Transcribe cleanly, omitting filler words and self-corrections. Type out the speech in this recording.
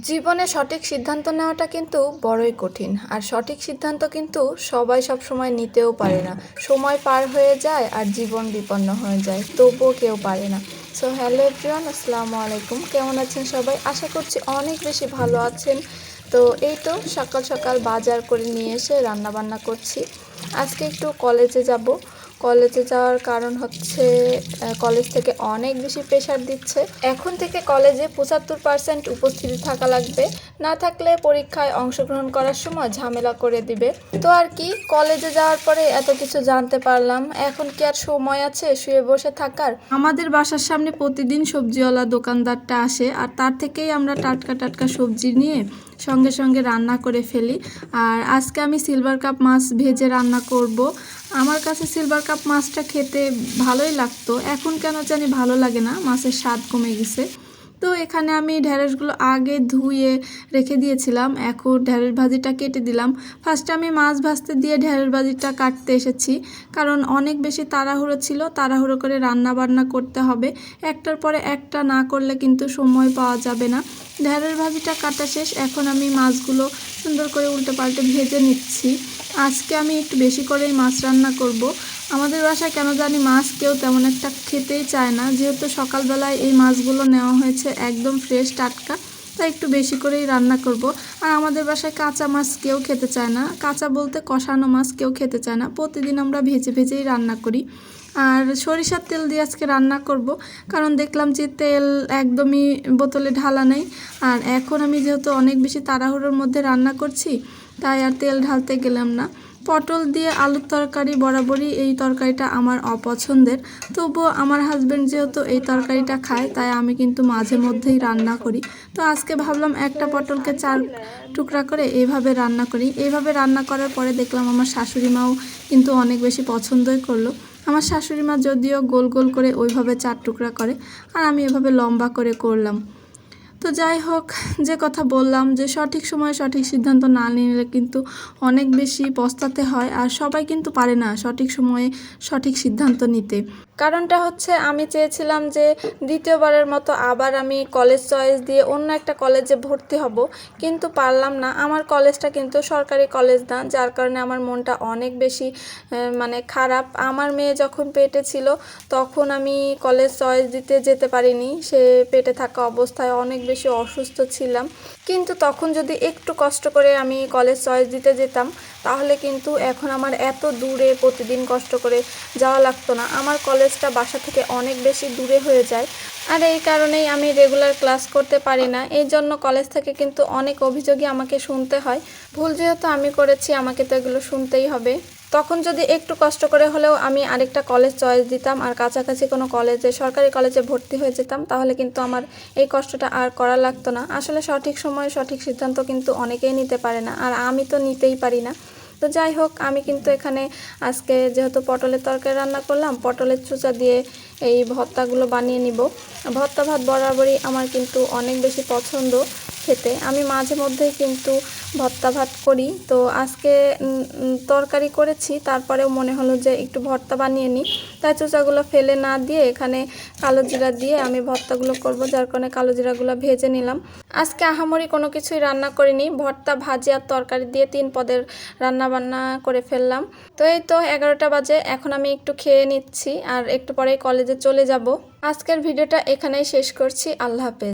জীবনে সঠিক সিদ্ধান্ত নেওয়াটা কিন্তু বড়ই কঠিন। আর সঠিক সিদ্ধান্ত কিন্তু সবাই সবসময় নিতেও পারে না। সময় পার হয়ে যায় আর জীবন বিপন্ন হয়ে যায়, তবুও কেউ পারে না। সো হ্যালো এভরিওয়ান, আসসালামু আলাইকুম। কেমন আছেন সবাই? আশা করছি অনেক বেশি ভালো আছেন। তো এই তো সকাল সকাল বাজার করে নিয়ে এসে রান্না বান্না করছি। আজকে একটু কলেজে যাব। কলেজে যাওয়ার কারণ হচ্ছে কলেজ থেকে অনেক বেশি প্রেশার দিচ্ছে। এখন থেকে কলেজে 75% উপস্থিতি থাকা লাগবে, না থাকলে পরীক্ষায় অংশগ্রহণ করার সময় ঝামেলা করে দিবে। তো আর কি, কলেজে যাওয়ার পরে এত কিছু জানতে পারলাম। এখন কি আর সময় আছে শুয়ে বসে থাকার? আমাদের বাসার সামনে প্রতিদিন সবজিওয়ালা দোকানদারটা আসে, আর তার থেকেই আমরা টাটকা টাটকা সবজি নিয়ে সঙ্গে সঙ্গে রান্না করে ফেলি। আর আজকে আমি সিলভার কাপ মাছ ভেজে রান্না করব। আমার কাছে সিলভার কাপ মাছটা খেতে ভালোই লাগতো, এখন কেন জানি ভালো লাগে না, মাছের স্বাদ কমে গেছে। তো এখানে আমি ঢেঁড়সগুলো আগে ধুয়ে রেখে দিয়েছিলাম, এখন ঢেঁড়স ভাজিটা কেটে দিলাম। ফার্স্টে আমি মাছ ভাজতে দিয়ে ঢেঁড়স ভাজিটা কাটতে এসেছি, কারণ অনেক বেশি তাড়াহুড়ো ছিল, তাড়াহুড়ো করে রান্না বান্না করতে হবে। একটার পরে একটা না করলে কিন্তু সময় পাওয়া যাবে না। ঢেঁড়স ভাজিটা কাটা শেষ, এখন আমি মাছগুলো সুন্দর করে উল্টে পাল্টে ভেজে নিচ্ছি। আজকে আমি একটু বেশি করেই মাছ রান্না করব। আমাদের বাসায় কেন জানি মাছ কেউ তেমন একটা খেতেই চায় না, যেহেতু সকালবেলায় এই মাছগুলো নেওয়া হয়েছে একদম ফ্রেশ টাটকা, তাই একটু বেশি করেই রান্না করব। আর আমাদের বাসায় কাঁচা মাছ কেউ খেতে চায় না, কাঁচা বলতে কষানো মাছ কেউ খেতে চায় না, প্রতিদিন আমরা ভেজে ভেজেই রান্না করি। আর সরিষার তেল দিয়ে আজকে রান্না করব, কারণ দেখলাম যে তেল একদমই বোতলে ঢালা নেই। আর এখন আমি যেহেতু অনেক বেশি তাড়াহুড়োর মধ্যে রান্না করছি, তাই আর তেল ঢালতে গেলাম না। পটল দিয়ে আলুর তরকারি বরাবরই এই তরকারিটা আমার অপছন্দের, তবুও আমার হাজব্যান্ড যেহেতু এই তরকারিটা খায়, তাই আমি কিন্তু মাঝে মধ্যেই রান্না করি। তো আজকে ভাবলাম একটা পটলকে 4 টুকরা করে এইভাবে রান্না করি। এইভাবে রান্না করার পরে দেখলাম আমার শাশুড়ি মাও কিন্তু অনেক বেশি পছন্দই করলো। আমার শাশুড়ি মা যদিও গোল গোল করে ওইভাবে 4 টুকরা করে, আর আমি এভাবে লম্বা করে করলাম। তো যাই হোক, যে কথা বললাম যে সঠিক সময়ে সঠিক সিদ্ধান্ত না নিলে কিন্তু অনেক বেশি পস্তাতে হয়, আর সবাই কিন্তু পারে না সঠিক সময়ে সঠিক সিদ্ধান্ত নিতে। কারণটা হচ্ছে, আমি চেয়েছিলাম যে দ্বিতীয়বারের মতো আবার আমি কলেজ চয়েস দিয়ে অন্য একটা কলেজে ভর্তি হব, কিন্তু পারলাম না। আমার কলেজটা কিন্তু সরকারি কলেজ না, যার কারণে আমার মনটা অনেক বেশি খারাপ। আমার মেয়ে যখন পেটে ছিল তখন আমি কলেজ চয়েস দিতে যেতে পারিনি, সে পেটে থাকা অবস্থায় অনেক বেশি অসুস্থ ছিলাম। কিন্তু তখন যদি একটু কষ্ট করে আমি কলেজ চয়েস দিতে যেতাম, তাহলে কিন্তু এখন আমার এত দূরে প্রতিদিন কষ্ট করে যাওয়া লাগতো না। আমার কলেজটা বাসা থেকে অনেক বেশি দূরে হয়ে যায়, আর এই কারণেই আমি রেগুলার ক্লাস করতে পারি না। এই জন্য কলেজ থেকে কিন্তু অনেক অভিযোগই আমাকে শুনতে হয়। ভুল যেহেতু আমি করেছি, আমাকে তো এগুলো শুনতেই হবে। তখন যদি একটু কষ্ট করে হলেও আমি আরেকটা কলেজ চয়েস দিতাম আর কাছাকাছি কোনো কলেজে, সরকারি কলেজে ভর্তি হয়ে যেতাম, তাহলে কিন্তু আমার এই কষ্টটা আর করা লাগতো না। আসলে সঠিক সময়ে সঠিক সিদ্ধান্ত কিন্তু অনেকেই নিতে পারে না, আর আমি তো নিতেই পারি না। তো যাই হোক, আমি কিন্তু এখানে আজকে যেহেতু পটলের তরকারি রান্না করলাম, পটলের চুচা দিয়ে এই ভর্তাগুলো বানিয়ে নিব। ভর্তা ভাত বরাবরই আমার কিন্তু অনেক বেশি পছন্দ খেতে, আমি মাঝে মধ্যেই কিন্তু ভর্তা ভাত করি। তো আজকে তরকারি করেছি, তারপরেও মনে হলো যে একটু ভর্তা বানিয়ে নিই, তাই চোচাগুলো ফেলে না দিয়ে এখানে কালো জিরা দিয়ে আমি ভর্তাগুলো করব, যার কারণে কালো জিরাগুলো ভেজে নিলাম। আজকে আহামরি কোনো কিছুই রান্না করিনি, ভর্তা ভাজি আর তরকারি দিয়ে 3 পদের রান্না বান্না করে ফেললাম। তো এই তো 11টা বাজে, এখন আমি একটু খেয়ে নিচ্ছি আর একটু পরেই কলেজে চলে যাব। আজকের ভিডিওটা এখানেই শেষ করছি। আল্লাহ হাফেজ।